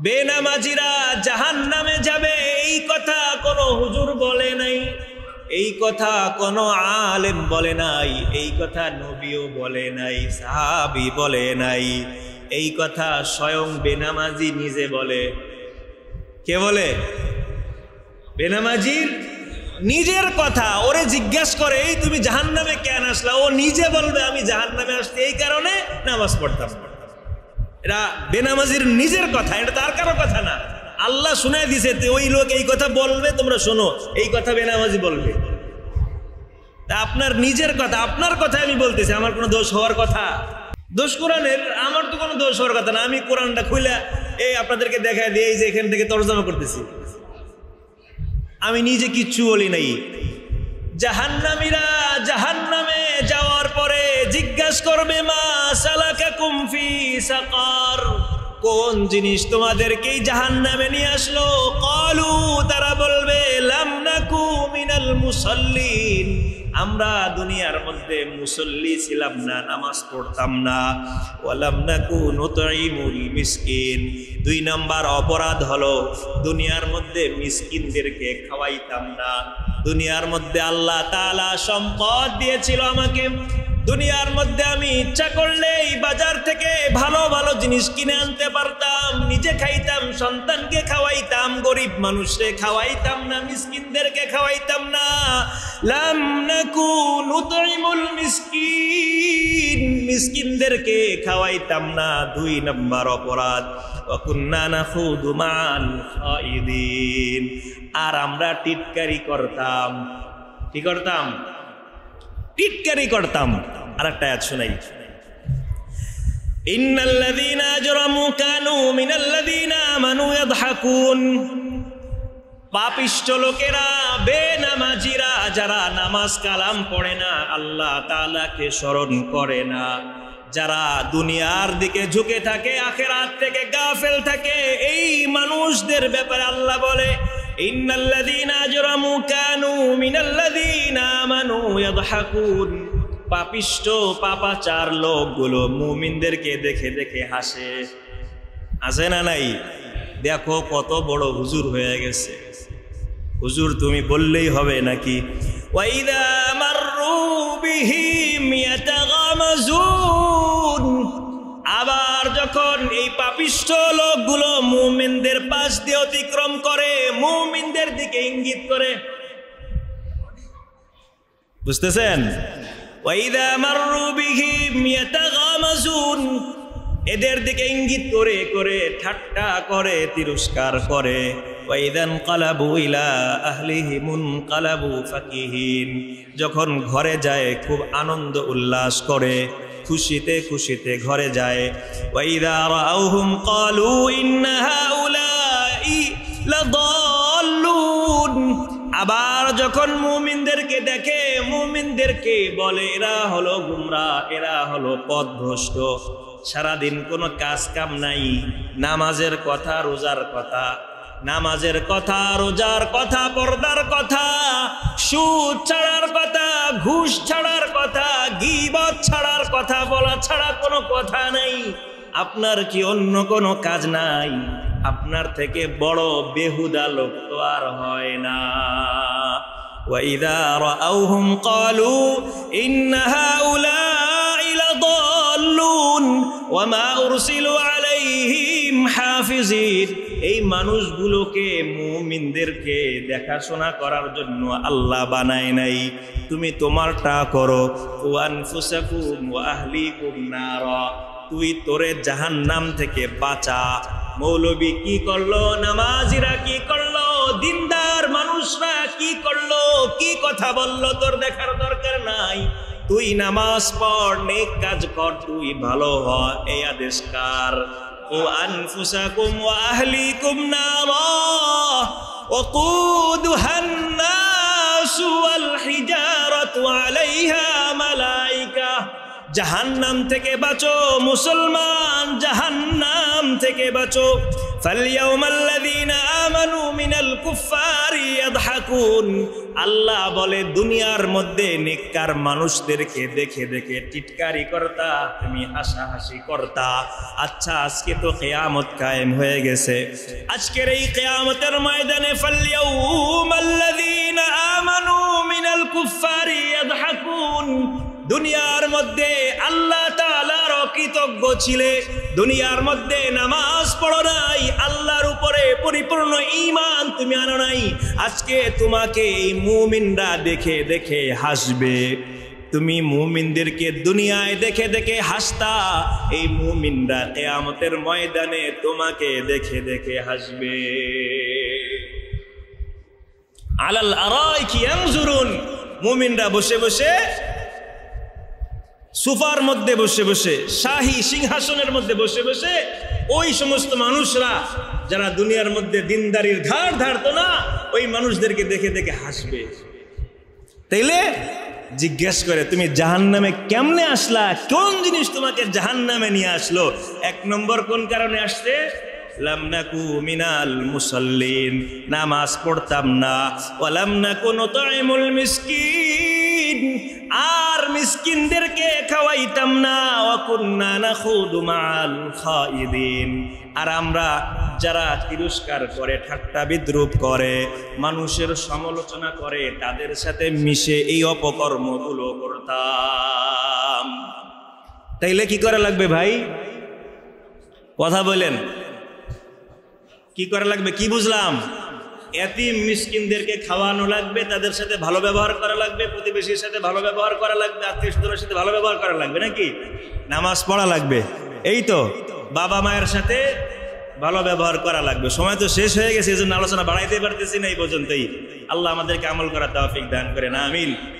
বেনামাজিরা জাহান্নামে যাবে এই কথা কোনো হুজুর বলে নাই, এই কথা কোনো আলেম বলে নাই, এই কথা নবীও বলে নাই, সাহাবী বলে নাই, এই কথা স্বয়ং বেনামাজি নিজে বলে। কে বলে? বেনামাজির নিজের কথা। ওরে জিজ্ঞাসা করে এই তুমি জাহান্নামে কেন আসলা, ও নিজে বলবে আমি জাহান্নামে আসছি এই কারণে নামাজ পড়তাম। এটা বেনামাজির নিজের কথা, এটা তার কারো কথা না। আল্লাহ শুনাই দিছে ওই লোক এই কথা বলবে, তোমরা শোনো, এই কথা বেনামাজি বলবে। আপনার নিজের কথা, আপনার কথা আমি বলতেছি, আমার কোনো দোষ হওয়ার কথা? দোষ কোরআনের, আমার তো কোনো দোষ হওয়ার কথা না। আমি কোরআনটা খুলে এই আপনাদেরকে দেখাই দিই, এই যে এখান থেকে তরজমা করতেছি, আমি নিজে কিচ্ছু বলি নাই। জাহান্নামীরা জাহান্নামে যাওয়ার পরে জিজ্ঞাসা করবে মা সালাকাকুম ফি সাকার, কোন জিনিস তোমাদেরকে জাহান্নামে নিয়ে আসলো? ক্বালু, তারা বলবে লাম নাকু মিনাল মুসাল্লিন, আমরা দুনিয়ার মধ্যে মুসল্লি ছিলাম না, নামাজ পড়তাম না। ওয়ালাম নাকু নুতঈমুল মিসকিন, 2 নাম্বার অপরাধ হলো দুনিয়ার মধ্যে মিসকিনদেরকে খাওয়াইতাম না। দুনিয়ার মধ্যে আল্লাহ তাআলা সম্পদ দিয়েছিল আমাকে, দুনিয়ার মধ্যে আমি ইচ্ছা করলেই বাজার থেকে ভালো ভালো জিনিস কিনে আনতে পারতাম, নিজে খাইতাম, সন্তানকে খাওয়াইতাম, গরিব মানুষকে খাওয়াইতাম না, মিসকিনদেরকে খাওয়াইতাম না। লাম নাকু নুতঈমুল মিসকিন, মিসকিনদেরকে খাওয়াইতাম না, 2 নাম্বার অপরাধ। ওয়া কুন্না নাখুদু মা'আল খাইদিন, আর আমরা টিটকারি করতাম। কি করতাম? টিটকারি করতাম। আরেকটা আয়াত শুনাই, ইন্নাল্লাযীনা আজরামু কানু মিনাল্লাযীনা আমানু ইয়াদহাকুন, পাপিষ্ঠ লোকেরা, বেনামাজিরা, যারা নামাজ কালাম পড়ে না, আল্লাহ তাআলাকে স্মরণ করে না, যারা দুনিয়ার দিকে ঝুঁকে থাকে, আখিরাত থেকে গাফেল থাকে, এই মানুষদের ব্যাপারে আল্লাহ বলে ইন্নাল্লাযীনা আজরামু কানু মিনাল্লাযীনা আমানু ইয়াদহাকুন, পাপিষ্ঠ পাপাচার লোকগুলো মুমিনদেরকে দেখে দেখে হাসে। হাসে না নাই? দেখো কত বড় হুজুর হয়ে গেছে। হুজুর তুমি বললেই হবে নাকি? ওয়াইদা মাররু বিহিম ইয়াতাগামাজুন, আবার যখন এই পাপিষ্ঠ লোকগুলো মুমিনদের পাশ দিয়ে অতিক্রম করে, মুমিনদের দিকে ইঙ্গিত করে, বুঝতেছেন? ওয়াইদা মাররু বিহিম ইয়াতাগামাজুন, এদের দিকে ইঙ্গিত করে করে ঠাট্টা করে, তিরস্কার করে। ওয়াইদান কালাবু ইলা আহলিহিম কালাবু ফাকিহিন, যখন ঘরে যায় খুব আনন্দ উল্লাস করে, খুশিতে খুশিতে ঘরে যায়। ওয়াইদা রাআউহুম ক্বালু ইন্না হাউলাই লাদাল্লুন, আবার যখন মুমিনদেরকে দেখে, মুমিনদেরকে বলে এরা হলো গুমরা, এরা হলো পথভ্রষ্ট, সারাদিন কোনো কাজ কাম নাই, নামাজের কথা, রোজার কথা, নামাজের কথা, রোজার কথা, পর্দার কথা, সুদ ছাড়ার কথা, ঘুষ ছাড়ার কথা, গীবত ছাড়ার কথা বলা ছাড়া কোনো কথা নাই। আপনার কি অন্য কোনো কাজ নাই? আপনার থেকে বড় বেহুদা লোক তো আর হয় না। ওয়াইদা রাআউহুম ক্বালু ইন্না হাউলাই লাদাল্লুন ওয়া মা উরসিলু আলাইহিম হাফিজিন, এই মানুষগুলোকে, মুমিনদেরকে দেখাশোনা করার জন্য আল্লাহ বানায় নাই, তুমি তোমারটা করো। ওয়া আনফুসাকুম ওয়া আহলিকুম নারা, তুই তোরে জাহান্নাম থেকে বাঁচা। মৌলবী কি করলো, নামাজিরা কি করলো, দিনদার মানুষরা কি করলো, কি কথা বললো, তোর দেখার দরকার নাই। তুই নামাজ পড়, নেক কাজ কর, তুই ভালো হ, এই আদেশ কার। ও আনফুসাকুম ওয়া আহলিকুম নারা ওয়াকুদুহান নাসু ওয়াল হিজারাতু আলাইহা মালাইকা, জাহান্নাম থেকে বাঁচো মুসলমান, জাহান্নাম জাহান্নাম থেকে বাঁচো। ফালইয়াউমাল্লাযীনা আমানু মিনাল কুফফারি ইয়াদহাকুন, আল্লাহ বলে দুনিয়ার মধ্যে নেককার মানুষদেরকে দেখে দেখে টিটকারি করতা, তুমি হাসাহাসি করতা। আচ্ছা, আজকে তো কিয়ামত কায়েম হয়ে গেছে। আজকের এই কিয়ামতের ময়দানে ফালইয়াউমাল্লাযীনা আমানু মিনাল কুফফারি ইয়াদহাকুন, দুনিয়ার মধ্যে আল্লাহ তাআলার অকৃতজ্ঞ ছিলে, দুনিয়ার মধ্যে নামাজ পড়ো নাই, আল্লাহর উপরে পরিপূর্ণ ঈমান তুমি আনো নাই। আজকে তোমাকে এই মুমিনরা দেখে দেখে হাসবে। তুমি মুমিনদেরকে দুনিয়ায় দেখে দেখে হাসতা, এই মুমিনরা কিয়ামতের ময়দানে তোমাকে দেখে দেখে হাসবে। আলাল আরাইকি ইয়ানজুরুন, মুমিনরা বসে বসে সোফার মধ্যে বসে বসে, শাহী সিংহাসনের মধ্যে বসে বসে ওই সমস্ত মানুষরা যারা দুনিয়ার মধ্যে দিনদারির ধার ধারতো না, ওই মানুষদেরকে দেখে দেখে হাসবে। তাইলে জিজ্ঞেস করে তুমি জাহান্নামে কেমনে আসলা, কোন জিনিস তোমাকে জাহান্নামে নিয়ে আসলো? এক নম্বর কোন কারণে আসছে? লাম নাকু মিনাল মুসাল্লিন, নামাজ পড়তাম না। ওয়ালাম নাকু নুতঈমুল মিসকিন, আর মিসকিনদেরকে খাওয়াইতাম না। ওয়া কুন্না নাখুদু মাআল খাইদিন, আর আমরা যারা তিরস্কার করে, ঠাট্টা বিদ্রুপ করে, মানুষের সমালোচনা করে, তাদের সাথে মিশে এই অপকর্মগুলো করতাম। তাইলে কি করা লাগবে ভাই? কথা বলেন, কি করা লাগবে? কি বুঝলাম? এতিম মিসকিনদেরকে খাওয়ানো লাগবে, তাদের সাথে ভালো ব্যবহার করা লাগবে, প্রতিবেশীর সাথে ভালো ব্যবহার করা লাগবে, আত্মীয়স্বজনের সাথে ভালো ব্যবহার করা লাগবে, নাকি? নামাজ পড়া লাগবে, এই তো। বাবা মায়ের সাথে ভালো ব্যবহার করা লাগবে। সময় তো শেষ হয়ে গেছে, এজন্য আলোচনা বাড়াইতে পারতেছি না এই পর্যন্তই। আল্লাহ আমাদেরকে আমল করার তৌফিক দান করেন, আমিন।